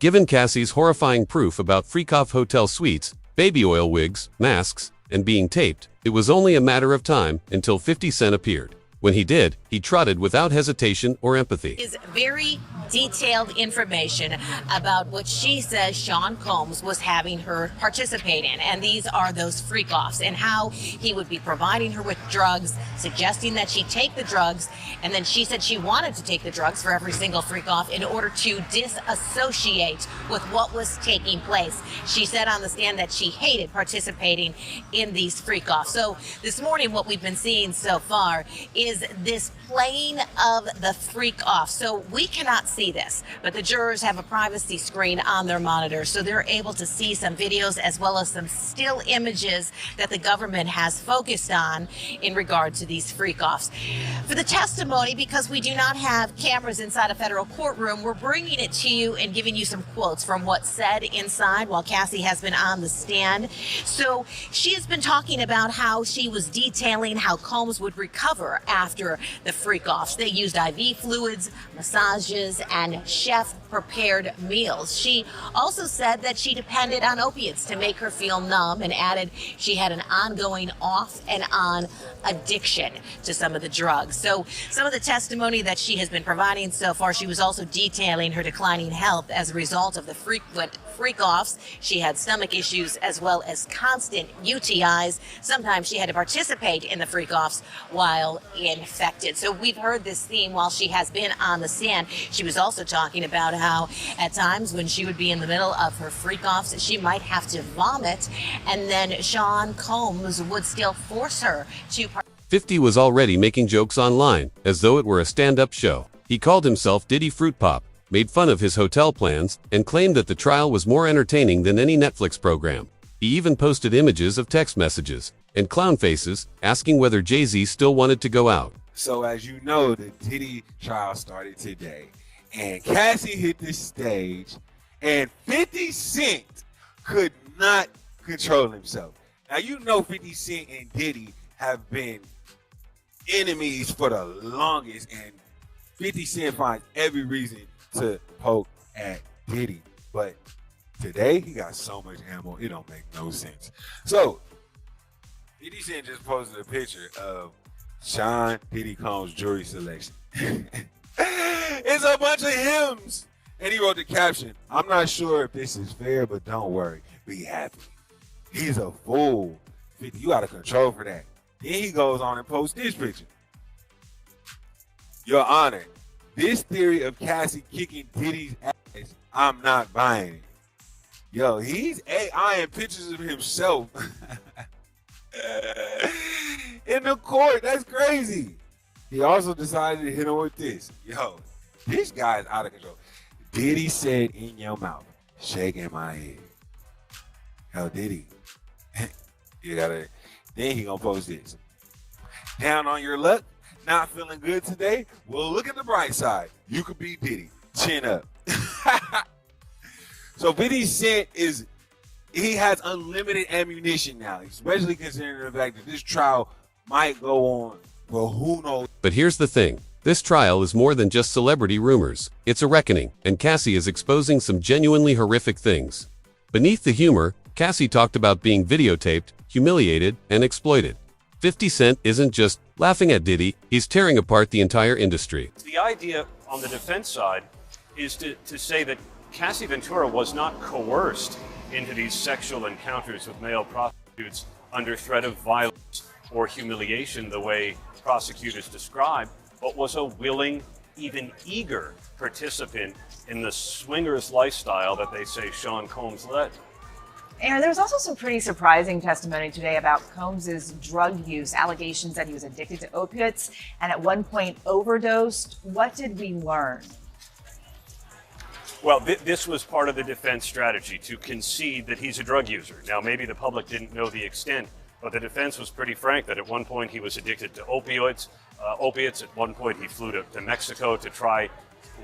Given Cassie's horrifying proof about freak-off hotel suites, baby oil wigs, masks, and being taped, it was only a matter of time until 50 Cent appeared. When he did, he trotted without hesitation or empathy. Is very detailed information about what she says Sean Combs was having her participate in. And these are those freak-offs, and how he would be providing her with drugs, suggesting that she take the drugs, and then she said she wanted to take the drugs for every single freak-off in order to disassociate with what was taking place. She said on the stand that she hated participating in these freak-offs. So this morning, what we've been seeing so far is this playing of the freak-off. So we cannot see this, but the jurors have a privacy screen on their monitor, so they're able to see some videos as well as some still images that the government has focused on in regard to these freak-offs. For the testimony, because we do not have cameras inside a federal courtroom, we're bringing it to you and giving you some quotes from what's said inside while Cassie has been on the stand. So she has been talking about how she was detailing how Combs would recover after the freak-offs. They used IV fluids, massages, and chef-prepared meals. She also said that she depended on opiates to make her feel numb, and added she had an ongoing off and on addiction to some of the drugs. So some of the testimony that she has been providing so far, she was also detailing her declining health as a result of the frequent freak-offs. She had stomach issues as well as constant UTIs. Sometimes she had to participate in the freak-offs while infected. So we've heard this theme while she has been on the stand. She was also talking about how at times when she would be in the middle of her freak-offs, she might have to vomit, and then Sean Combs would still force her to 50 was already making jokes online, as though it were a stand-up show. He called himself Diddy Fruit Pop, made fun of his hotel plans, and claimed that the trial was more entertaining than any Netflix program. He even posted images of text messages and clown faces, asking whether Jay-Z still wanted to go out. So as you know, the Diddy trial started today, and Cassie hit the stage, and 50 Cent could not control himself. Now, you know 50 Cent and Diddy have been enemies for the longest, and 50 Cent finds every reason to poke at Diddy. But today, he got so much ammo, it don't make no sense. So, 50 Cent just posted a picture of Sean Diddy Combs' jury selection. It's a bunch of hymns. And he wrote the caption, "I'm not sure if this is fair, but don't worry, be happy." He's a fool. 50, you out of control for that. Then he goes on and posts this picture. "Your Honor, this theory of Cassie kicking Diddy's ass, I'm not buying it." Yo, he's AIing pictures of himself in the court. That's crazy. He also decided to hit him with this. Yo, this guy is out of control. "Diddy said in your mouth, shaking my head." Yo, Diddy. You gotta, then he gonna post this. "Down on your luck? Not feeling good today? Well, look at the bright side. You could be Diddy. Chin up." So 50 Cent he has unlimited ammunition now, especially considering the fact that this trial might go on, well, who knows. But here's the thing. This trial is more than just celebrity rumors. It's a reckoning, and Cassie is exposing some genuinely horrific things. Beneath the humor, Cassie talked about being videotaped, humiliated, and exploited. 50 Cent isn't just laughing at Diddy, he's tearing apart the entire industry. The idea on the defense side is to say that Cassie Ventura was not coerced into these sexual encounters with male prostitutes under threat of violence or humiliation the way prosecutors describe, but was a willing, even eager participant in the swingers lifestyle that they say Sean Combs led. And there was also some pretty surprising testimony today about Combs' drug use, allegations that he was addicted to opiates and at one point overdosed. What did we learn? Well, this was part of the defense strategy, to concede that he's a drug user. Now, maybe the public didn't know the extent, but the defense was pretty frank that at one point he was addicted to opiates. At one point he flew to Mexico to try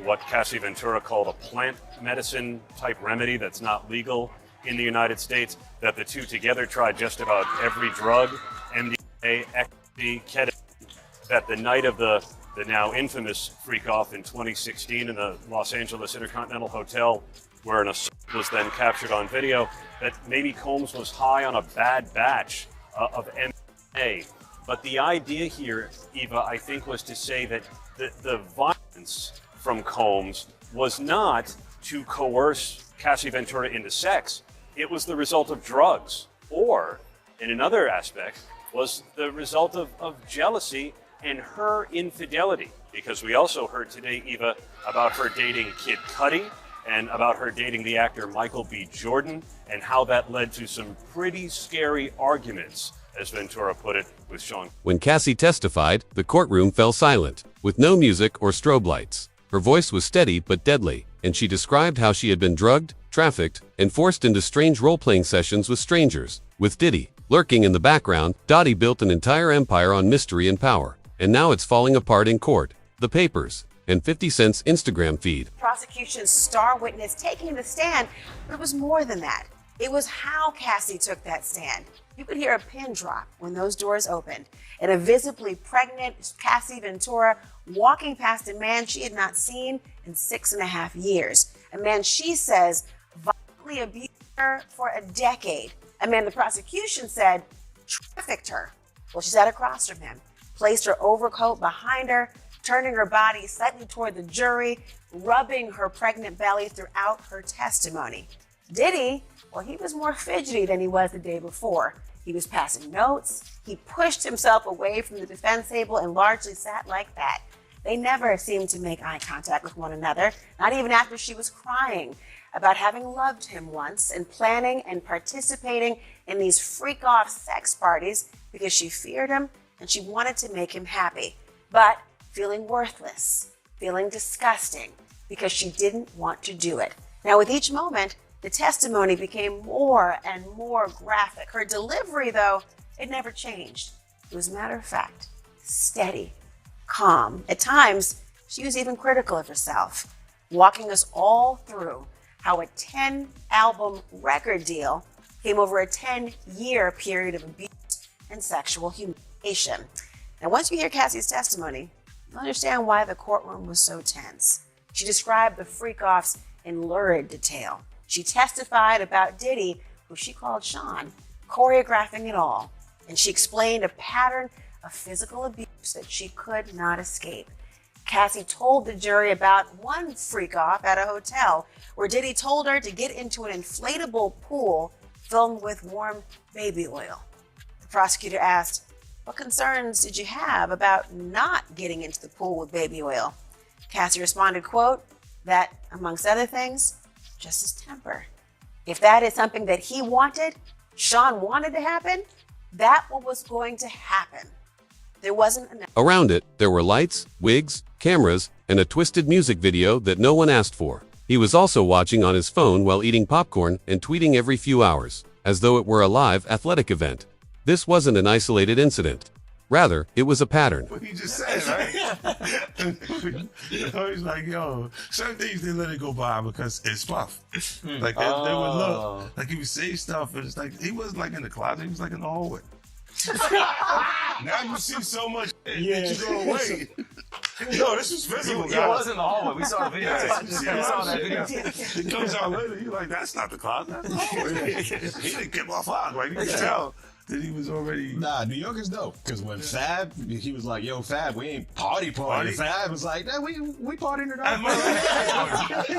what Cassie Ventura called a plant medicine type remedy that's not legal in the United States, that the two together tried just about every drug, MDMA, ecstasy, ketamine, that the night of the now infamous freak-off in 2016 in the Los Angeles Intercontinental Hotel, where an assault was then captured on video, that maybe Combs was high on a bad batch of MDMA. But the idea here, Eva, I think, was to say that the violence from Combs was not to coerce Cassie Ventura into sex. It was the result of drugs, or, in another aspect, was the result of jealousy and her infidelity. Because we also heard today, Eva, about her dating Kid Cudi and about her dating the actor Michael B. Jordan, and how that led to some pretty scary arguments, as Ventura put it, with Sean. When Cassie testified, the courtroom fell silent, with no music or strobe lights. Her voice was steady but deadly, and she described how she had been drugged, trafficked, and forced into strange role-playing sessions with strangers. With Diddy lurking in the background, Dottie built an entire empire on mystery and power, and now it's falling apart in court. The papers, and 50 Cent's Instagram feed. Prosecution's star witness taking the stand, but it was more than that. It was how Cassie took that stand. You could hear a pin drop when those doors opened, and a visibly pregnant Cassie Ventura walking past a man she had not seen in 6.5 years. A man she says violently abused her for a decade. A man the prosecution said trafficked her. Well, she sat across from him, placed her overcoat behind her, turning her body slightly toward the jury, rubbing her pregnant belly throughout her testimony. Diddy, well, he was more fidgety than he was the day before. He was passing notes. He pushed himself away from the defense table and largely sat like that. They never seemed to make eye contact with one another, not even after she was crying about having loved him once and planning and participating in these freak-off sex parties because she feared him and she wanted to make him happy, but feeling worthless, feeling disgusting because she didn't want to do it. Now, with each moment, the testimony became more and more graphic. Her delivery, though, it never changed. It was matter of fact, steady, calm. At times, she was even critical of herself, walking us all through how a 10-album record deal came over a 10-year period of abuse and sexual humiliation. Now, once you hear Cassie's testimony, you'll understand why the courtroom was so tense. She described the freak-offs in lurid detail. She testified about Diddy, who she called Sean, choreographing it all. And she explained a pattern of physical abuse that she could not escape. Cassie told the jury about one freak-off at a hotel where Diddy told her to get into an inflatable pool filled with warm baby oil. The prosecutor asked, "What concerns did you have about not getting into the pool with baby oil?" Cassie responded, quote, that, amongst other things, just his temper. If that is something that he wanted, Sean wanted to happen, that was going to happen. There wasn't enough. Around it, there were lights, wigs, cameras, and a twisted music video that no one asked for. He was also watching on his phone while eating popcorn and tweeting every few hours, as though it were a live athletic event. This wasn't an isolated incident. Rather, it was a pattern. What he just said, right? He's like, yo, certain things they let it go by because it's fluff. Like they would look, like he would say stuff, and it's like he wasn't like in the closet, he was like in the hallway. Now you see so much that you go away. No, this was visible. He was in the hallway. We saw the video. We saw that video. It comes out later. You're like, that's not the closet. That's the hallway. He didn't get off out. Like you can tell that he was already. Nah, New Yorkers know. Because when Fab, he was like, yo, Fab, we ain't party. Fab was like, nah, we partying tonight.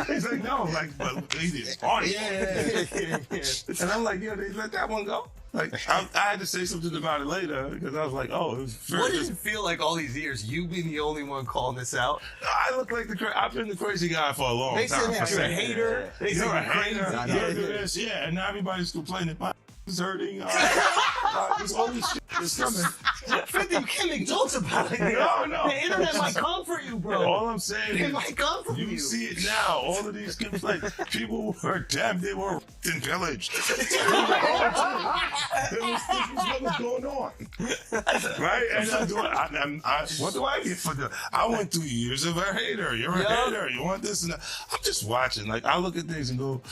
He's like, no, like, but he didn't party. Yeah. And I'm like, yeah, they let that one go. Like, I had to say something about it later because I was like, oh, it was very. What does it feel like all these years, you being the only one calling this out? I look like I've been the crazy guy for a long They time. said you're a hater. They said You're a you're hater. crazy. You do this, yeah. And now everybody's complaining. My is hurting. This all this shit is coming. 50, you can't make jokes about it. No. The internet might come for you, bro. All I'm saying It is, might come for you. you see it now. All of these complaints. People were damn, they were raped and pillaged. What was going on? Right? And what do I get for that? I went through years of a hater. You're a hater. You want this and that. I'm just watching. Like, I look at things and go,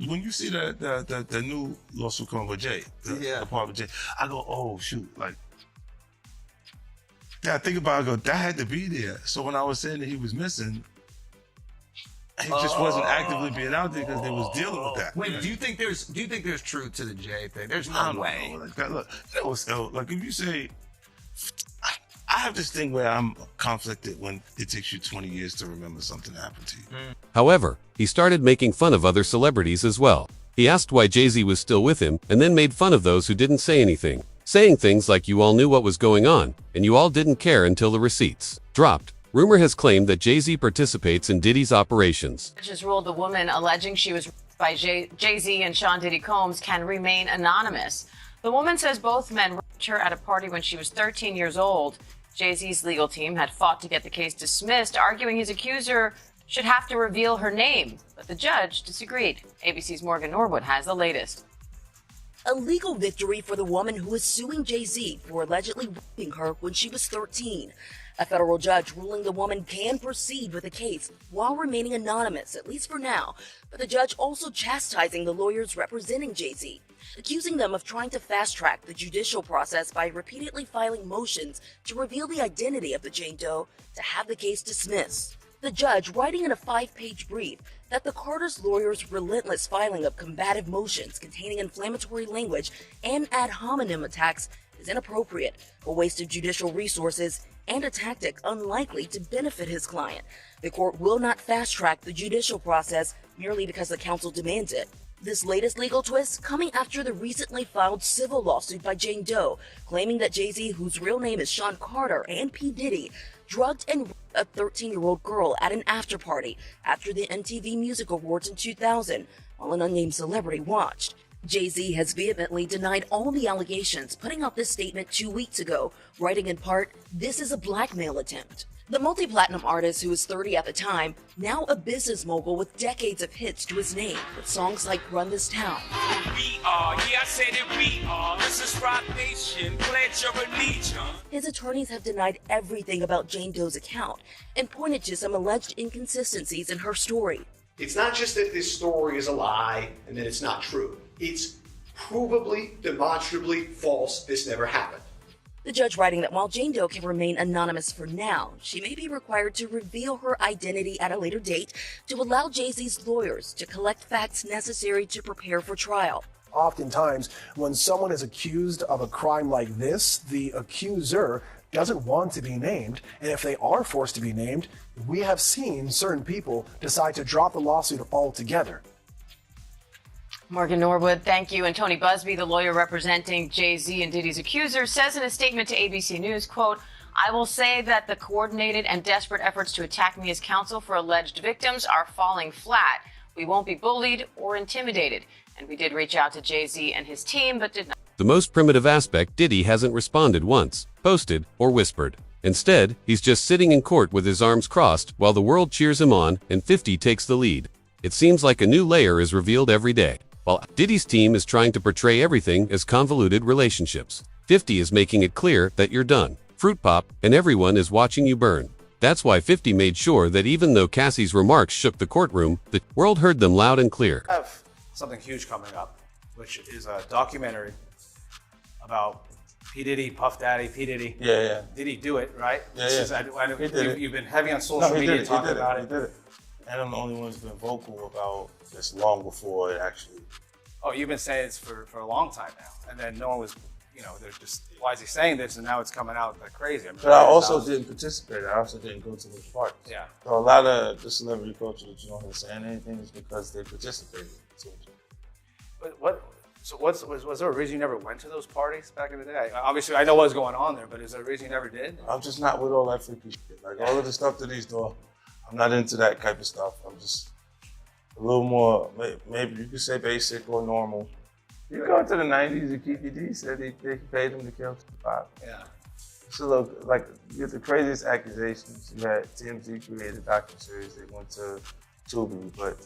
when you see the new lawsuit coming with Jay, the part with Jay, I go, oh, shoot. Like, yeah, I think about it, I go, that had to be there. So when I was saying that he was missing, He just wasn't actively being out there because they was dealing with that. Wait, do you think there's truth to the Jay thing? There's I no don't way. know. Like, look, that was like if you say, I have this thing where I'm conflicted when it takes you 20 years to remember something that happened to you. However, he started making fun of other celebrities as well. He asked why Jay-Z was still with him and then made fun of those who didn't say anything, saying things like you all knew what was going on and you all didn't care until the receipts dropped. Rumor has claimed that Jay-Z participates in Diddy's operations. Judges ruled the woman alleging she was raped by Jay-Z and Sean Diddy Combs can remain anonymous. The woman says both men raped her at a party when she was 13 years old. Jay-Z's legal team had fought to get the case dismissed, arguing his accuser should have to reveal her name, but the judge disagreed. ABC's Morgan Norwood has the latest. A legal victory for the woman who is suing Jay-Z for allegedly raping her when she was 13. A federal judge ruling the woman can proceed with the case while remaining anonymous, at least for now, but the judge also chastising the lawyers representing Jay-Z, accusing them of trying to fast-track the judicial process by repeatedly filing motions to reveal the identity of the Jane Doe to have the case dismissed. The judge writing in a 5-page brief that the Carter's lawyers' relentless filing of combative motions containing inflammatory language and ad hominem attacks is inappropriate, a waste of judicial resources, and a tactic unlikely to benefit his client. The court will not fast-track the judicial process merely because the counsel demands it. This latest legal twist coming after the recently filed civil lawsuit by Jane Doe, claiming that Jay-Z, whose real name is Sean Carter, and P. Diddy, drugged and raped a 13-year-old girl at an after-party after the MTV Music Awards in 2000, while an unnamed celebrity watched. Jay-Z has vehemently denied all the allegations, putting out this statement 2 weeks ago, writing in part, "This is a blackmail attempt." The multi-platinum artist, who was 30 at the time, now a business mogul with decades of hits to his name, with songs like Run This Town. We are, yeah, I said it, we are. This is Rock Nation, pledge your allegiance. His attorneys have denied everything about Jane Doe's account and pointed to some alleged inconsistencies in her story. It's not just that this story is a lie and that it's not true. It's provably, demonstrably false. This never happened. The judge writing that while Jane Doe can remain anonymous for now, she may be required to reveal her identity at a later date to allow Jay-Z's lawyers to collect facts necessary to prepare for trial. Oftentimes, when someone is accused of a crime like this, the accuser doesn't want to be named, and if they are forced to be named, we have seen certain people decide to drop the lawsuit altogether. Morgan Norwood, thank you. And Tony Busby, the lawyer representing Jay-Z and Diddy's accuser, says in a statement to ABC News, quote, "I will say that the coordinated and desperate efforts to attack me as counsel for alleged victims are falling flat. We won't be bullied or intimidated." And we did reach out to Jay-Z and his team, but did not. The most primitive aspect, Diddy hasn't responded once, posted, or whispered. Instead, he's just sitting in court with his arms crossed while the world cheers him on and 50 takes the lead. It seems like a new layer is revealed every day. While Diddy's team is trying to portray everything as convoluted relationships, 50 is making it clear that you're done. Fruit Pop, and everyone is watching you burn. That's why 50 made sure that even though Cassie's remarks shook the courtroom, the world heard them loud and clear. I have something huge coming up, which is a documentary about P. Diddy, Puff Daddy, P. Diddy. Yeah. Did he do it, right? Yeah. You've been heavy on social media talking about it. He did it. And I'm the only one who's been vocal about this long before it actually. Oh, you've been saying this for a long time now. And then no one was, they're just, why is he saying this? And now it's coming out like crazy. But I also didn't participate. I also didn't go to those parties. Yeah. So a lot of the celebrity culture that you don't hear saying anything is because they participated. But was there a reason you never went to those parties back in the day? Obviously, I know what was going on there, but is there a reason you never did? I'm just not with all that freaky shit. Like all of the stuff that he's doing, I'm not into that type of stuff. I'm just a little more, maybe you could say basic or normal. You go into the 90s, and Keith D said they paid him to kill Tupac. Yeah. It's a little, like, you get the craziest accusations. You had TMZ created a docuseries. They went to Tubi, but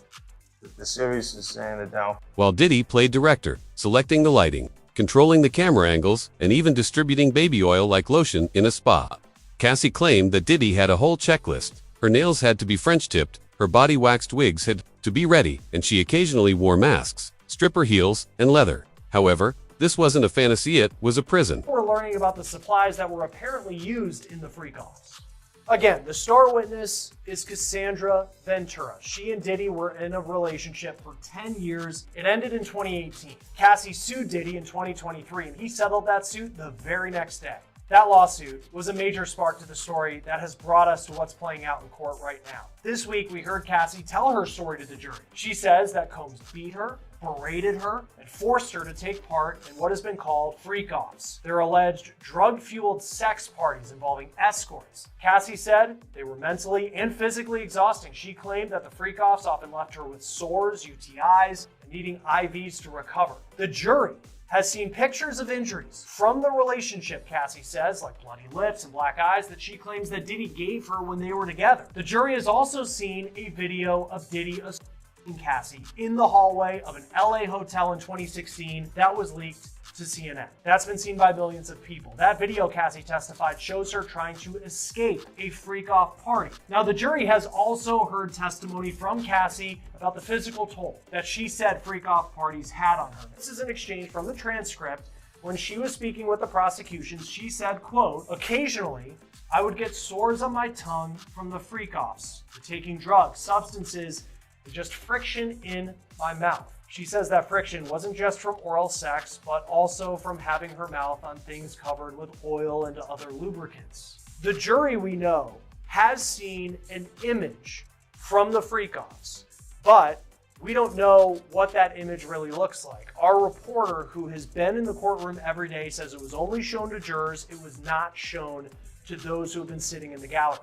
the series is saying it down. While Diddy played director, selecting the lighting, controlling the camera angles, and even distributing baby oil like lotion in a spa. Cassie claimed that Diddy had a whole checklist. Her nails had to be French-tipped, her body waxed wigs had to be ready, and she occasionally wore masks, stripper heels, and leather. However, this wasn't a fantasy, it was a prison. We're learning about the supplies that were apparently used in the freak-offs. Again, the star witness is Cassandra Ventura. She and Diddy were in a relationship for 10 years. It ended in 2018. Cassie sued Diddy in 2023, and he settled that suit the very next day. That lawsuit was a major spark to the story that has brought us to what's playing out in court right now. This week, we heard Cassie tell her story to the jury. She says that Combs beat her, berated her, and forced her to take part in what has been called freak-offs. They're alleged drug-fueled sex parties involving escorts. Cassie said they were mentally and physically exhausting. She claimed that the freak-offs often left her with sores, UTIs, and needing IVs to recover. The jury has seen pictures of injuries from the relationship, Cassie says, like bloody lips and black eyes that she claims that Diddy gave her when they were together. The jury has also seen a video of Diddy assaulting Cassie in the hallway of an LA hotel in 2016 that was leaked to CNN. That's been seen by millions of people. That video, Cassie testified, shows her trying to escape a freak-off party. Now, the jury has also heard testimony from Cassie about the physical toll that she said freak-off parties had on her. This is an exchange from the transcript. When she was speaking with the prosecution, she said, quote, "Occasionally, I would get sores on my tongue from the freak-offs, for taking drugs, substances, and just friction in my mouth." She says that friction wasn't just from oral sex, but also from having her mouth on things covered with oil and other lubricants. The jury, we know, has seen an image from the freak-offs, but we don't know what that image really looks like. Our reporter, who has been in the courtroom every day, says it was only shown to jurors. It was not shown to those who have been sitting in the gallery.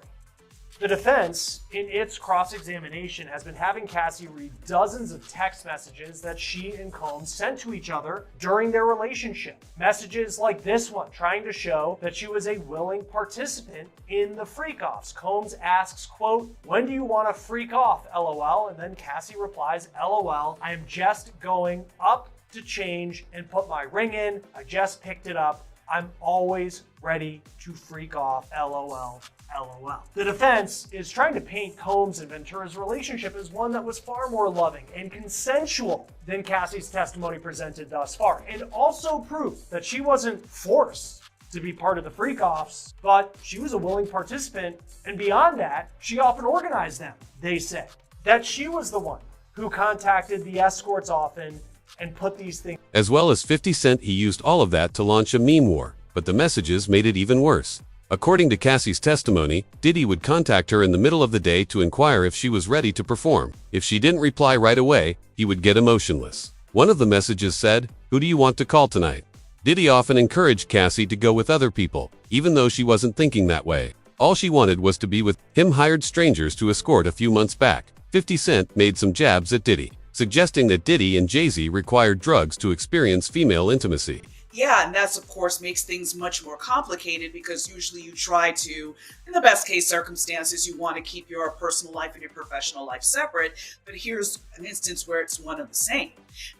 The defense, in its cross-examination, has been having Cassie read dozens of text messages that she and Combs sent to each other during their relationship. Messages like this one, trying to show that she was a willing participant in the freak-offs. Combs asks, quote, "When do you want to freak off, LOL?" And then Cassie replies, "LOL, I am just going up to change and put my ring in. I just picked it up. I'm always ready to freak off, LOL, LOL." The defense is trying to paint Combs and Ventura's relationship as one that was far more loving and consensual than Cassie's testimony presented thus far, and also prove that she wasn't forced to be part of the freak-offs, but she was a willing participant, and beyond that, she often organized them, they say. That she was the one who contacted the escorts often and put these things. As well as 50 Cent, he used all of that to launch a meme war, but the messages made it even worse. According to Cassie's testimony, Diddy would contact her in the middle of the day to inquire if she was ready to perform. If she didn't reply right away, he would get emotionless. One of the messages said, "Who do you want to call tonight?" Diddy often encouraged Cassie to go with other people, even though she wasn't thinking that way. All she wanted was to be with him. Hired strangers to escort a few months back. 50 Cent made some jabs at Diddy, suggesting that Diddy and Jay-Z required drugs to experience female intimacy. Yeah, and that's, of course, makes things much more complicated because usually you try to, in the best case circumstances, you want to keep your personal life and your professional life separate. But here's an instance where it's one and the same.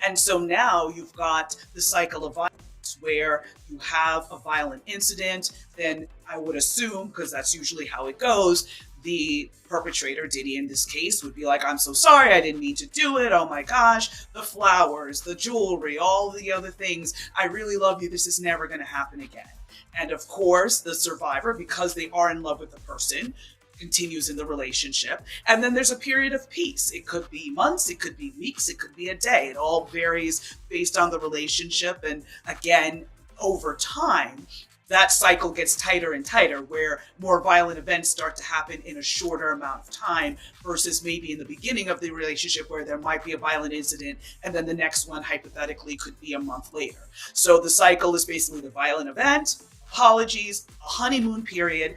And so now you've got the cycle of violence where you have a violent incident, then I would assume, because that's usually how it goes, the perpetrator, Diddy in this case, would be like, "I'm so sorry, I didn't mean to do it. Oh my gosh, the flowers, the jewelry, all the other things. I really love you. This is never going to happen again." And of course, the survivor, because they are in love with the person, continues in the relationship. And then there's a period of peace. It could be months, it could be weeks, it could be a day. It all varies based on the relationship. And again, over time, that cycle gets tighter and tighter, where more violent events start to happen in a shorter amount of time versus maybe in the beginning of the relationship where there might be a violent incident and then the next one hypothetically could be a month later. So the cycle is basically the violent event, apologies, a honeymoon period,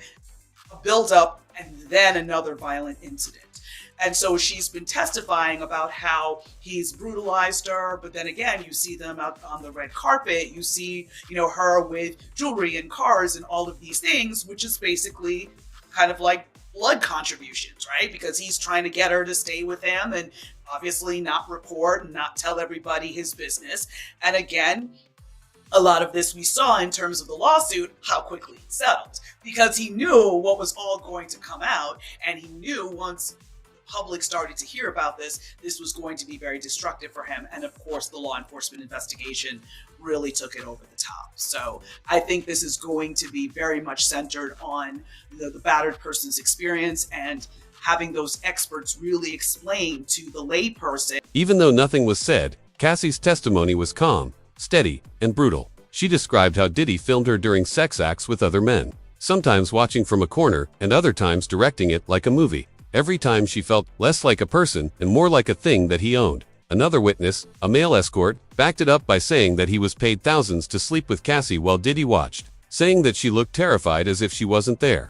a build-up, and then another violent incident. And so she's been testifying about how he's brutalized her, but then again, you see them out on the red carpet, you see, her with jewelry and cars and all of these things, which is basically kind of like blood contributions, right? Because he's trying to get her to stay with him and obviously not report and not tell everybody his business. And again, a lot of this we saw in terms of the lawsuit, how quickly it settled, because he knew what was all going to come out, and he knew once public started to hear about this, this was going to be very destructive for him. And of course, the law enforcement investigation really took it over the top. So I think this is going to be very much centered on the battered person's experience and having those experts really explain to the lay person. Even though nothing was said, Cassie's testimony was calm, steady, and brutal. She described how Diddy filmed her during sex acts with other men, sometimes watching from a corner and other times directing it like a movie. Every time she felt less like a person and more like a thing that he owned. Another witness, a male escort, backed it up by saying that he was paid thousands to sleep with Cassie while Diddy watched, saying that she looked terrified as if she wasn't there.